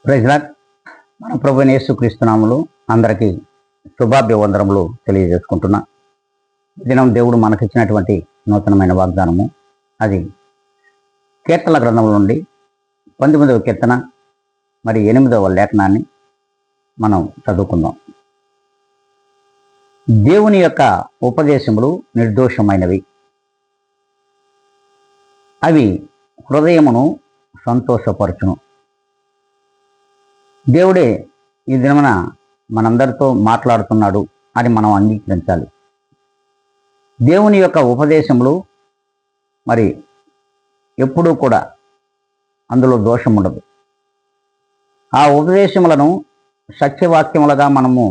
Praise lord. మన ప్రభువైన యేసుక్రీస్తు నామములో అందరికీ శుభాభివందనములు తెలియజేసుకుంటున్నా. దినం దేవుడు మనకిచ్చినటువంటి నూతనమైన వాగ్దానము, అది కీర్తనల గ్రంథం నుండి 19వ కీర్తన మరి 8వ లేఖనాన్ని మనం చదువుకుందాం. దేవుని యొక్క ఉపదేశములు నిర్దోషమైనవి, అవి హృదయమును సంతోషపరచును. దేవుడే ఈ దినమున మనందరితో మాట్లాడుతున్నాడు అని మనం అంగీకరించాలి. దేవుని యొక్క ఉపదేశములు మరి ఎప్పుడూ కూడా అందులో దోషం ఉండదు. ఆ ఉపదేశములను సత్యవాక్యములుగా మనము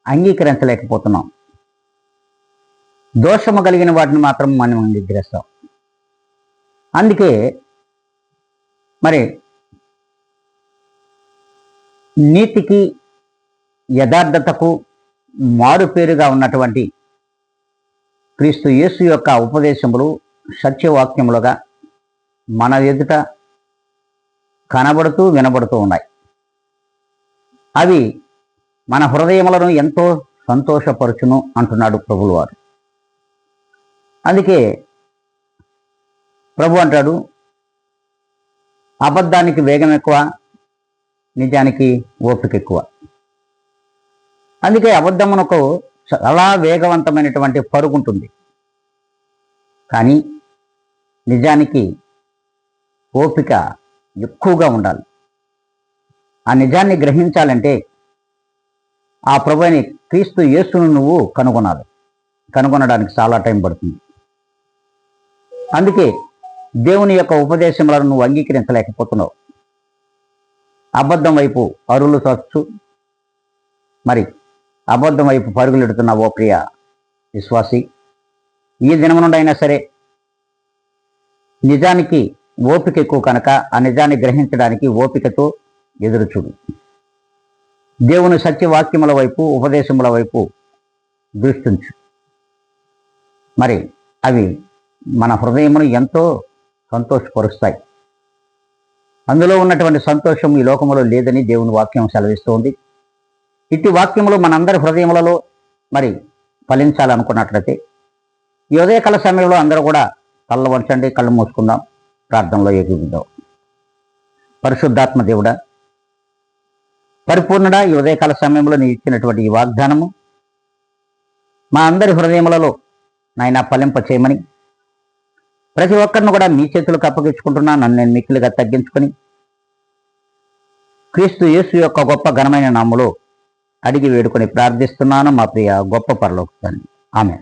అంగీకరించలేకపోతున్నాం. దోషము కలిగిన వాటిని మాత్రం మనం అంగీకరిస్తాం. అందుకే మరి నీతికి యథార్థతకు మారుపేరుగా ఉన్నటువంటి క్రీస్తు యేసు యొక్క ఉపదేశములు సత్యవాక్యములుగా మన ఎదుట కనబడుతూ వినబడుతూ ఉన్నాయి. అవి మన హృదయములను ఎంతో సంతోషపరచును అంటున్నాడు ప్రభువు వారు. అందుకే ప్రభు అంటాడు, అబద్ధానికి వేగం ఎక్కువ, నిజానికి ఓపిక ఎక్కువ. అందుకే అబద్ధమునకు చాలా వేగవంతమైనటువంటి పరుగు ఉంటుంది, కానీ నిజానికి ఓపిక ఎక్కువగా ఉండాలి. ఆ నిజాన్ని గ్రహించాలంటే ఆ ప్రభువైన క్రీస్తు యేసును నువ్వు కనుగొనాలి. కనుగొనడానికి చాలా టైం పడుతుంది. అందుకే దేవుని యొక్క ఉపదేశములను నువ్వు అంగీకరించలేకపోతున్నావు. అబద్ధం వైపు అరులు చచ్చు, మరి అబద్ధం వైపు పరుగులెడుతున్న ఓ ప్రియ విశ్వాసి, ఈ దినము నుండి అయినా సరే నిజానికి ఓపిక ఎక్కువ కనుక ఆ నిజాన్ని గ్రహించడానికి ఓపికతో ఎదురుచూడు. దేవుని సత్యవాక్యముల వైపు, ఉపదేశముల వైపు దృష్టించు. మరి అవి మన హృదయమును ఎంతో సంతోషపరుస్తాయి. అందులో ఉన్నటువంటి సంతోషం ఈ లోకములో లేదని దేవుని వాక్యం సెలవిస్తోంది. ఇట్టి వాక్యములు మనందరి హృదయములలో మరి ఫలించాలనుకున్నట్లయితే ఈ ఉదయకాల సమయంలో అందరూ కూడా కళ్ళు వంచండి, కళ్ళు మూసుకుందాం, ప్రార్థనలో ఏకీభవిద్దాం. పరిశుద్ధాత్మ దేవుడా, పరిపూర్ణుడా, ఈ ఉదయకాల సమయంలో నీ ఇచ్చినటువంటి ఈ వాగ్దానము మా అందరి హృదయములలో నాయన ఫలింప చేయమని ప్రతి ఒక్కరిని కూడా మీ చేతులకు అప్పగించుకుంటున్నా. నన్ను నేను మిక్కిలిగా తగ్గించుకొని క్రీస్తు యేసు యొక్క గొప్ప ఘనమైన నామములో అడిగి వేడుకొని ప్రార్థిస్తున్నాను మా ప్రియ గొప్ప పరలోక తండ్రి. ఆమేన్.